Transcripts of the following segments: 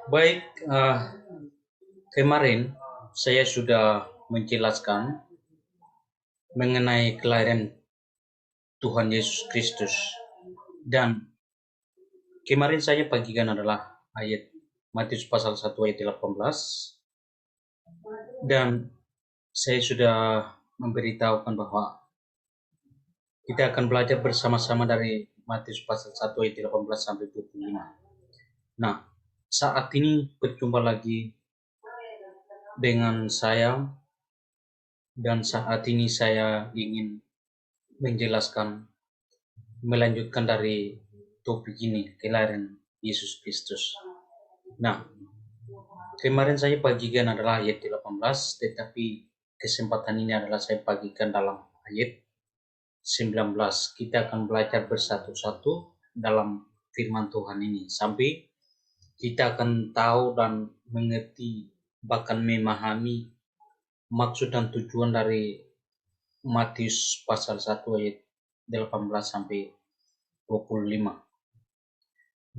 Baik, kemarin saya sudah menjelaskan mengenai kelahiran Tuhan Yesus Kristus, dan kemarin saya bagikan adalah ayat Matius pasal 1 ayat 18, dan saya sudah memberitahukan bahwa kita akan belajar bersama-sama dari Matius pasal 1 ayat 18 sampai 25. Nah, saat ini berjumpa lagi dengan saya, dan saat ini saya ingin menjelaskan, melanjutkan dari topik ini, kelahiran Yesus Kristus. Nah, kemarin saya bagikan adalah ayat 18, tetapi kesempatan ini adalah saya bagikan dalam ayat 19. Kita akan belajar bersatu-satu dalam firman Tuhan ini, sampai kita akan tahu dan mengerti, bahkan memahami maksud dan tujuan dari Matius pasal 1 ayat 18 sampai 25.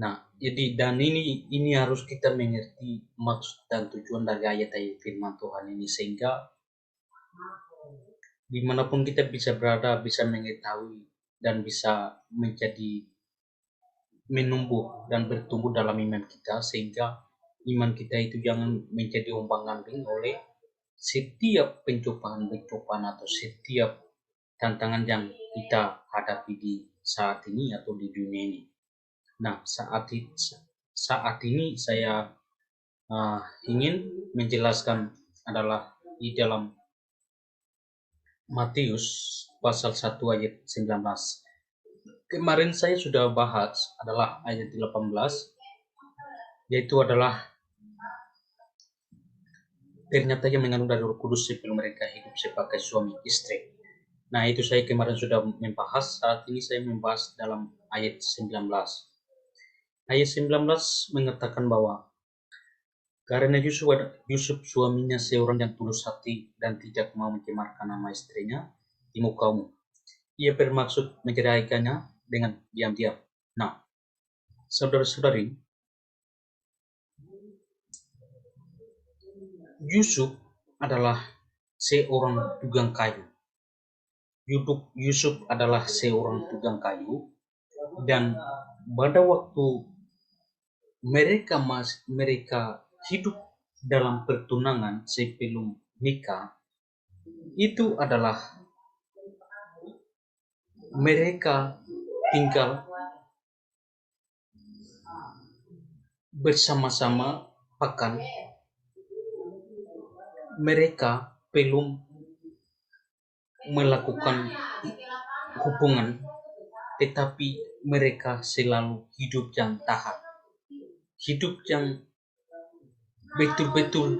Nah, jadi dan ini harus kita mengerti maksud dan tujuan dari ayat-ayat firman Tuhan ini, sehingga dimanapun kita bisa berada, bisa mengetahui dan bisa menjadi menumbuh dan bertumbuh dalam iman kita, sehingga iman kita itu jangan menjadi ombang-ambing oleh setiap pencobaan-pencobaan atau setiap tantangan yang kita hadapi di saat ini atau di dunia ini. Nah, saat ini saya ingin menjelaskan adalah di dalam Matius pasal 1 ayat 19. Kemarin saya sudah bahas adalah ayat 18, yaitu adalah ternyata yang mengandung dari Roh Kudus sebelum mereka hidup sebagai suami istri. Nah, itu saya kemarin sudah membahas. Saat ini saya membahas dalam ayat 19. Ayat 19 mengatakan bahwa karena Yusuf suaminya seorang yang tulus hati dan tidak mau mencemarkan nama istrinya di mukamu, ia bermaksud menceraikannya dengan diam-diam. Nah, saudara-saudari, Yusuf adalah seorang tukang kayu. Yusuf adalah seorang tukang kayu, dan pada waktu mereka hidup dalam pertunangan sebelum nikah, itu adalah mereka tinggal bersama-sama, bahkan mereka belum melakukan hubungan, tetapi mereka selalu hidup yang taat, hidup yang betul-betul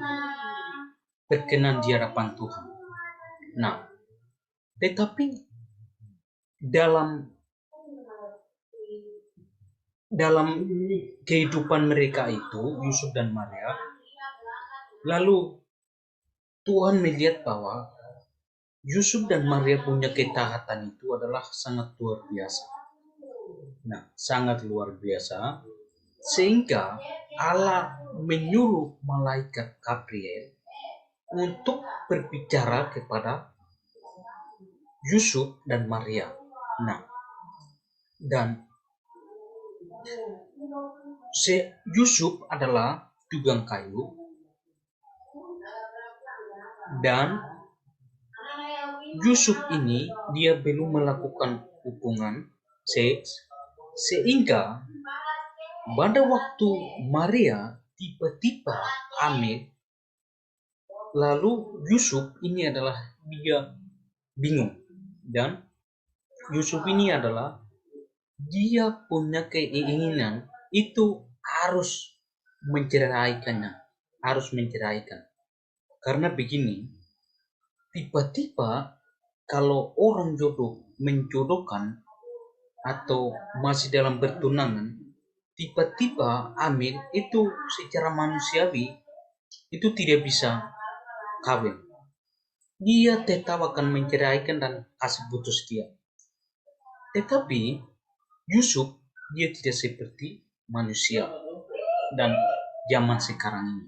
berkenan di hadapan Tuhan. Nah, tetapi dalam kehidupan mereka itu, Yusuf dan Maria, lalu Tuhan melihat bahwa Yusuf dan Maria punya ketaatan itu adalah sangat luar biasa. Nah, sangat luar biasa, sehingga Allah menyuruh malaikat Gabriel untuk berbicara kepada Yusuf dan Maria. Nah, dan Yusuf adalah tukang kayu, dan Yusuf ini dia belum melakukan hubungan seks, sehingga pada waktu Maria tiba-tiba hamil, lalu Yusuf ini adalah dia bingung, dan Yusuf ini adalah dia punya keinginan itu harus menceraikannya, karena begini, tiba-tiba kalau orang jodoh menjodohkan atau masih dalam bertunangan, tiba-tiba hamil, itu secara manusiawi itu tidak bisa kawin. Dia tetap akan menceraikan dan kasih putus dia. Tetapi Yusuf dia tidak seperti manusia, dan zaman sekarang ini.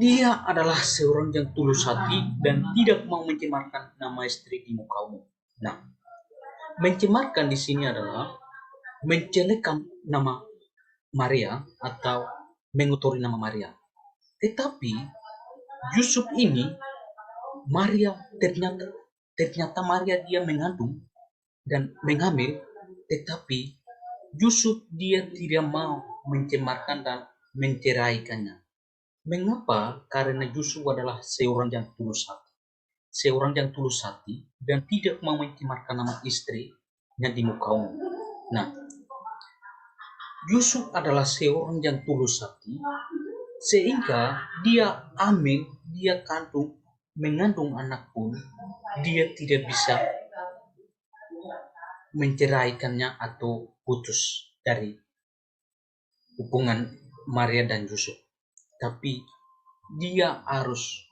Dia adalah seorang yang tulus hati dan tidak mau mencemarkan nama istri di muka umum. Nah, mencemarkan di sini adalah menjelekkan nama Maria atau mengotori nama Maria. Tetapi Yusuf ini, Maria ternyata Maria dia mengandung dan mengambil, tetapi Yusuf dia tidak mau mencemarkan dan menceraikannya. Mengapa? Karena Yusuf adalah seorang yang tulus hati. Seorang yang tulus hati dan tidak mau mencemarkan nama istrinya di muka umum. Nah, Yusuf adalah seorang yang tulus hati sehingga dia hamil, dia mengandung anak pun dia tidak bisa menceraikannya atau putus dari hubungan Maria dan Yusuf. Tapi dia harus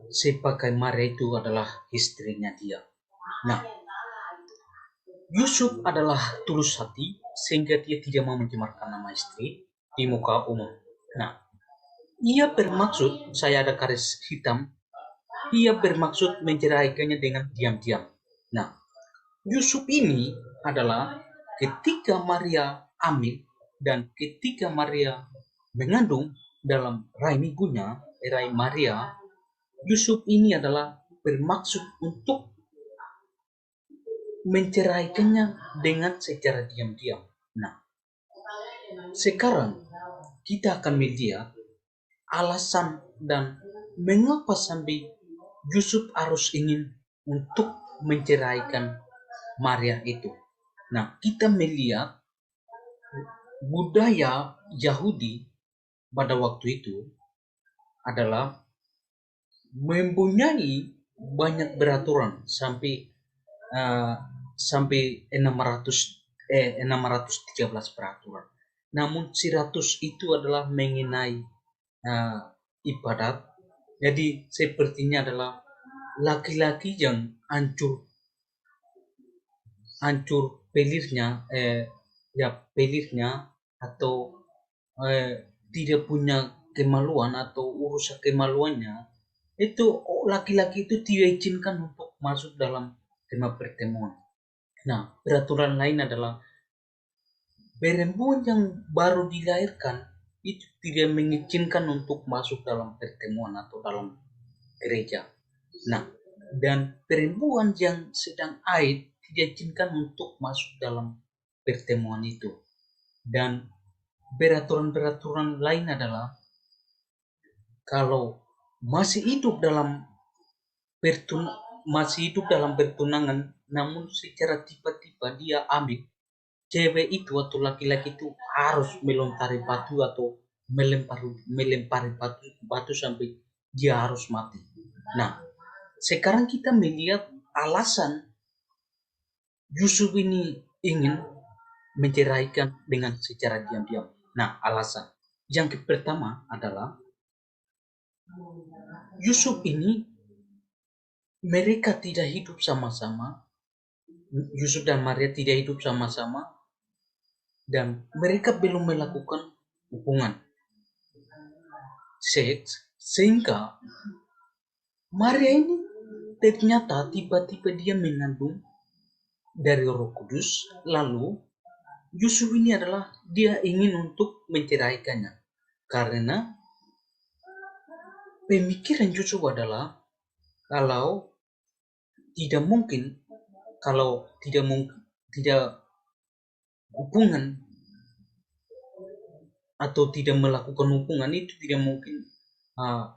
sebagai Maria itu adalah istrinya dia. Nah, Yusuf adalah tulus hati sehingga dia tidak mau mencemarkan nama istri di muka umum. Nah, ia bermaksud, saya ada garis hitam, ia bermaksud menceraikannya dengan diam-diam. Nah, Yusuf ini adalah ketika Maria hamil dan ketika Maria mengandung dalam rahim ibunya, rahim Maria, Yusuf ini adalah bermaksud untuk menceraikannya dengan secara diam-diam. Nah, sekarang kita akan melihat alasan dan mengapa sampai Yusuf harus ingin untuk menceraikan Maria itu. Nah, kita melihat budaya Yahudi pada waktu itu adalah mempunyai banyak peraturan sampai 613 peraturan. Namun 100 itu adalah mengenai ibadat. Jadi sepertinya adalah laki-laki yang hancur pelirnya atau tidak punya kemaluan atau urusan kemaluannya, itu laki-laki itu tidak izinkan untuk masuk dalam tema pertemuan. Nah, peraturan lain adalah perempuan yang baru dilahirkan itu tidak mengizinkan untuk masuk dalam pertemuan atau dalam gereja. Nah, dan perempuan yang sedang haid tidak izinkan untuk masuk dalam pertemuan itu. Dan peraturan-peraturan lain adalah kalau masih hidup dalam pertunangan, namun secara tiba-tiba dia ambil, cewek itu atau laki-laki itu harus melontari batu atau melempari batu sampai dia harus mati. Nah, sekarang kita melihat alasan Yusuf ini ingin menceraikan dengan secara diam-diam. Nah, alasan yang pertama adalah Yusuf ini mereka tidak hidup sama-sama. Yusuf dan Maria tidak hidup sama-sama dan mereka belum melakukan hubungan seks, sehingga Maria ini ternyata tiba-tiba dia mengandung dari Roh Kudus. Lalu Yusuf ini adalah dia ingin untuk menceraikannya karena pemikiran Yusuf adalah kalau tidak hubungan atau tidak melakukan hubungan itu tidak mungkin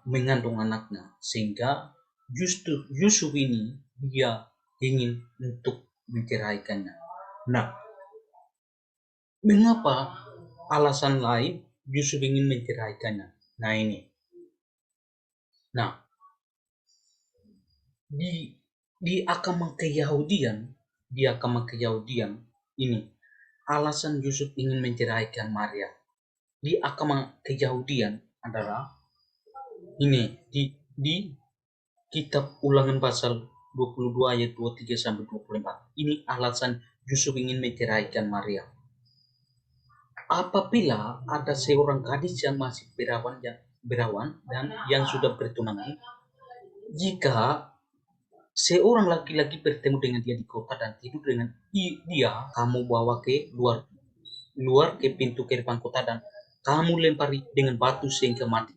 mengandung anaknya, sehingga justru Yusuf ini dia ingin untuk menceraikannya. Nah, mengapa alasan lain Yusuf ingin menceraikannya? Nah, ini. Nah, di agama Keyahudian ini alasan Yusuf ingin menceraikan Maria di agama Keyahudian adalah ini di kitab Ulangan pasal 22 ayat 23 sampai 24. Ini alasan Yusuf ingin menceraikan Maria. Apabila ada seorang gadis yang masih berawan dan yang sudah bertunangan, jika seorang laki-laki bertemu dengan dia di kota dan tidur dengan dia, kamu bawa ke luar luar ke pintu gerbang kota dan kamu lempari dengan batu sehingga mati.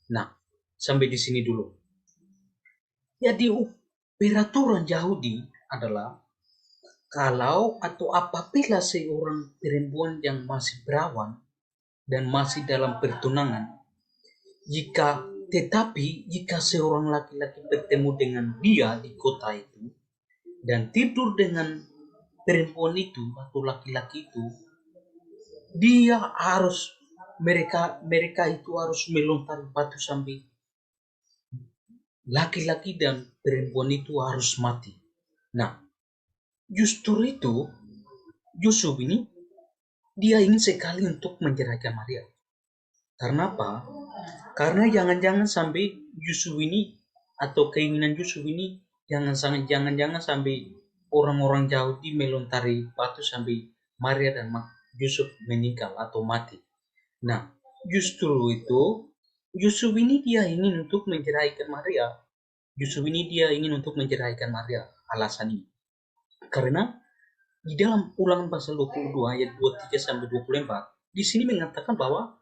Nah, sampai di sini dulu. Jadi peraturan Yahudi adalah kalau atau apabila seorang perempuan yang masih berawan dan masih dalam pertunangan, jika seorang laki-laki bertemu dengan dia di kota itu dan tidur dengan perempuan itu atau laki-laki itu, dia harus mereka itu harus melontar batu sampai laki-laki dan perempuan itu harus mati. Nah, justru itu Yusuf ini dia ingin sekali untuk menceraikan Maria. Karena apa? Karena jangan-jangan sampai Yusuf ini atau keinginan Yusuf ini jangan-jangan sampai orang-orang Yahudi melontari batu sampai Maria dan Yusuf meninggal atau mati. Nah, justru itu Yusuf ini dia ingin untuk menceraikan Maria. Yusuf ini dia ingin untuk menceraikan Maria. Alasan ini. Karena di dalam Ulangan pasal 22 ayat 23 sampai 24, di sini mengatakan bahwa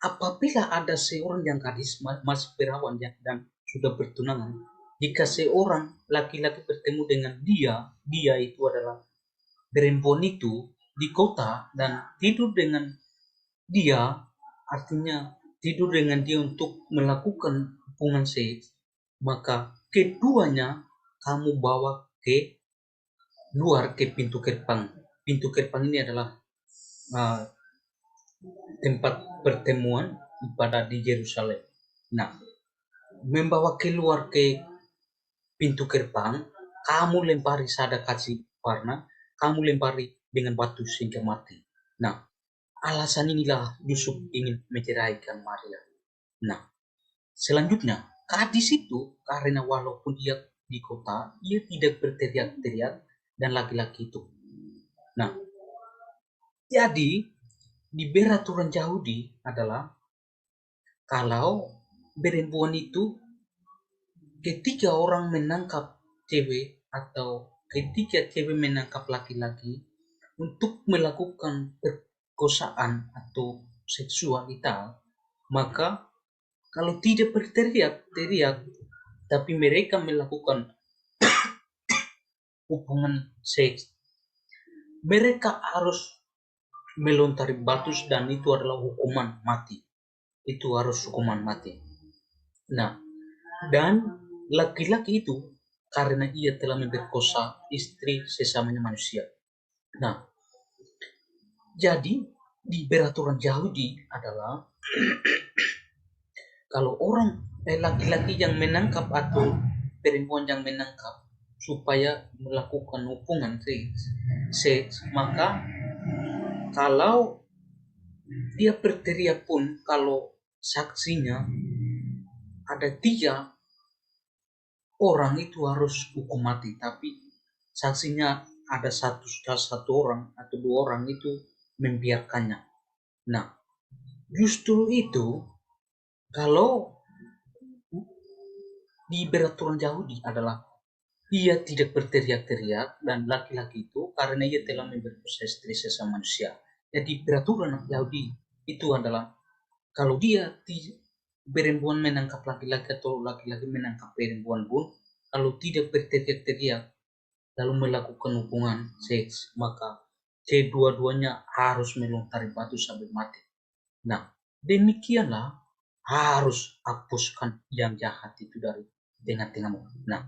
apabila ada seorang yang gadis masih perawan dan sudah bertunangan, jika seorang laki-laki bertemu dengan dia itu adalah perempuan itu di kota dan tidur dengan dia, artinya tidur dengan dia untuk melakukan hubungan seks, maka keduanya kamu bawa ke luar ke pintu gerbang. Pintu gerbang ini adalah uh, tempat pertemuan ibadah di Yerusalem. Nah, membawa keluar ke pintu gerbang, kamu lempari sada kasih warna, kamu lempari dengan batu sehingga mati. Nah, alasan inilah Yusuf ingin menceraikan Maria. Nah, selanjutnya, gadis itu karena walaupun dia di kota, ia tidak berteriak-teriak dan laki-laki itu. Nah, jadi di peraturan Yahudi adalah kalau perempuan itu ketika orang menangkap cewek atau ketika cewek menangkap laki-laki untuk melakukan perkosaan atau seksualitas, maka kalau tidak berteriak-teriak tapi mereka melakukan hubungan seks, mereka harus melontari batu dan itu adalah hukuman mati. Itu harus hukuman mati. Nah, dan laki-laki itu karena ia telah memperkosa istri sesamanya manusia. Nah, jadi di peraturan Yahudi adalah kalau orang laki-laki yang menangkap atau perempuan yang menangkap supaya melakukan hubungan seks, maka kalau dia berteriak pun, kalau saksinya ada 3 orang itu harus hukum mati, tapi saksinya ada satu orang atau 2 orang itu membiarkannya. Nah, justru itu kalau di peraturan Yahudi adalah ia tidak berteriak-teriak dan laki-laki itu karena ia telah memperkosa istri sesama manusia. Jadi peraturan Yahudi itu adalah kalau dia perempuan menangkap laki-laki atau laki-laki menangkap perempuan pun, kalau tidak berteriak-teriak lalu melakukan hubungan seks, maka kedua-duanya harus melontari batu sampai mati. Nah, demikianlah harus hapuskan yang jahat itu dari tengah-tengahmu. Nah,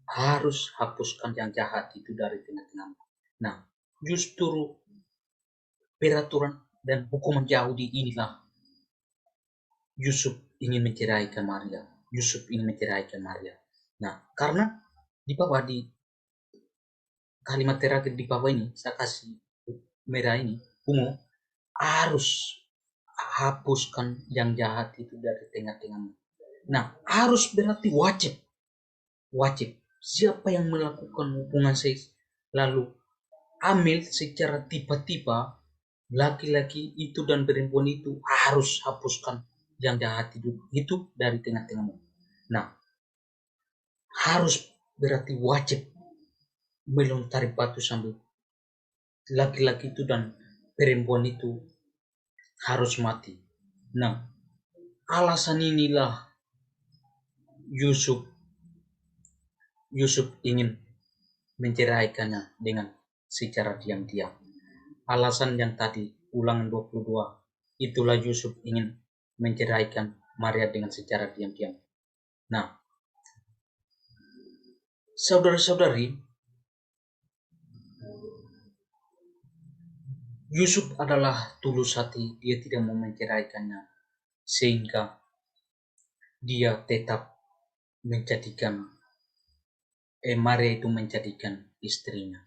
harus hapuskan yang jahat itu dari tengah-tengahmu. Nah, justru peraturan dan hukuman Yahudi inilah Yusuf ingin menceraikan Maria. Yusuf ingin menceraikan Maria. Nah, karena di bawah di kalimat terakhir di bawah ini saya kasih merah ini ungu, harus hapuskan yang jahat itu dari tengah-tengahmu. Nah, harus berarti wajib. Siapa yang melakukan hubungan seks lalu hamil secara tiba-tiba laki-laki itu dan perempuan itu harus hapuskan yang jahat itu dari tengah-tengahmu. Nah, harus berarti wajib melontari batu sambil laki-laki itu dan perempuan itu harus mati. Nah, alasan inilah Yusuf ingin menceraikannya dengan secara diam-diam. Alasan yang tadi, Ulangan 22, itulah Yusuf ingin menceraikan Maria dengan secara diam-diam. Nah, saudara-saudari, Yusuf adalah tulus hati, dia tidak mau menceraikannya, sehingga dia tetap menjadikan Maria itu menjadikan istrinya.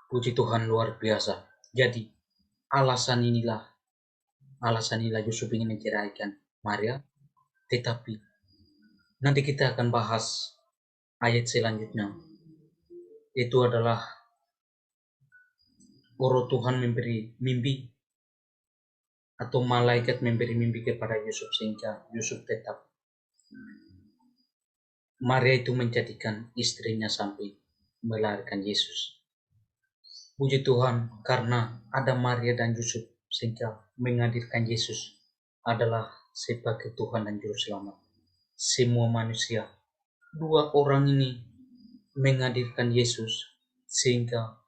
Puji Tuhan, luar biasa. Jadi alasan inilah Yusuf ingin menceraikan Maria. Tetapi nanti kita akan bahas ayat selanjutnya. Itu adalah Tuhan memberi mimpi atau malaikat memberi mimpi kepada Yusuf, sehingga Yusuf tetap Maria itu menjadikan istrinya sampai melahirkan Yesus. Puji Tuhan, karena ada Maria dan Yusuf, sehingga menghadirkan Yesus adalah sebagai Tuhan dan Juru Selamat semua manusia. Dua orang ini menghadirkan Yesus sehingga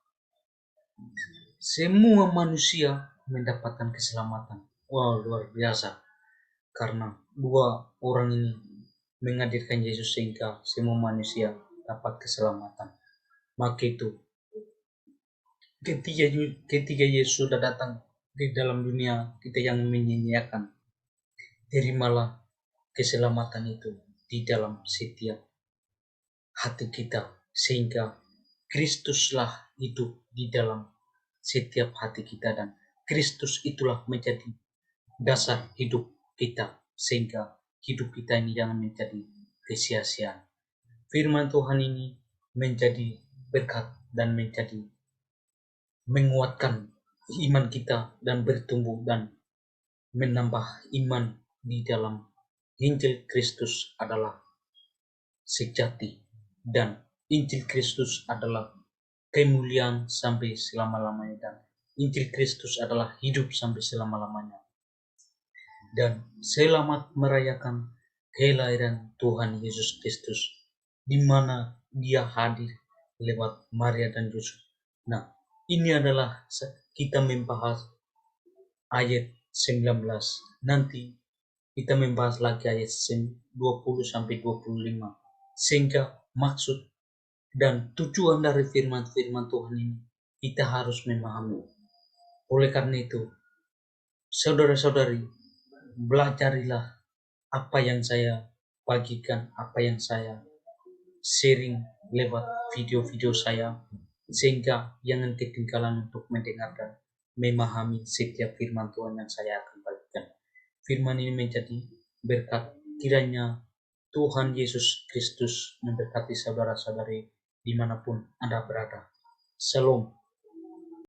semua manusia mendapatkan keselamatan. Wow, luar biasa. Karena dua orang ini menghadirkan Yesus sehingga semua manusia dapat keselamatan. Maka itu, ketika Yesus sudah datang di dalam dunia, kita yang menyanyiakan, terimalah keselamatan itu di dalam setiap hati kita, sehingga Kristuslah hidup di dalam setiap hati kita, dan Kristus itulah menjadi dasar hidup kita, sehingga hidup kita ini jangan menjadi kesia-siaan. Firman Tuhan ini menjadi berkat dan menjadi menguatkan iman kita dan bertumbuh dan menambah iman di dalam Injil Kristus adalah sejati, dan Injil Kristus adalah kemuliaan sampai selama-lamanya, dan Injil Kristus adalah hidup sampai selama-lamanya. Dan selamat merayakan kelahiran Tuhan Yesus Kristus, di mana dia hadir lewat Maria dan Yusuf. Nah, ini adalah kita membahas ayat 19. Nanti kita membahas lagi ayat 20 sampai 25. Sehingga maksud dan tujuan dari firman-firman Tuhan ini kita harus memahami. Oleh karena itu, saudara-saudari, belajarilah apa yang saya bagikan, apa yang saya sharing lewat video-video saya, sehingga jangan ketinggalan untuk mendengarkan, memahami setiap firman Tuhan yang saya akan bagikan. Firman ini menjadi berkat. Kiranya Tuhan Yesus Kristus memberkati saudara-saudari dimanapun Anda berada. Shalom.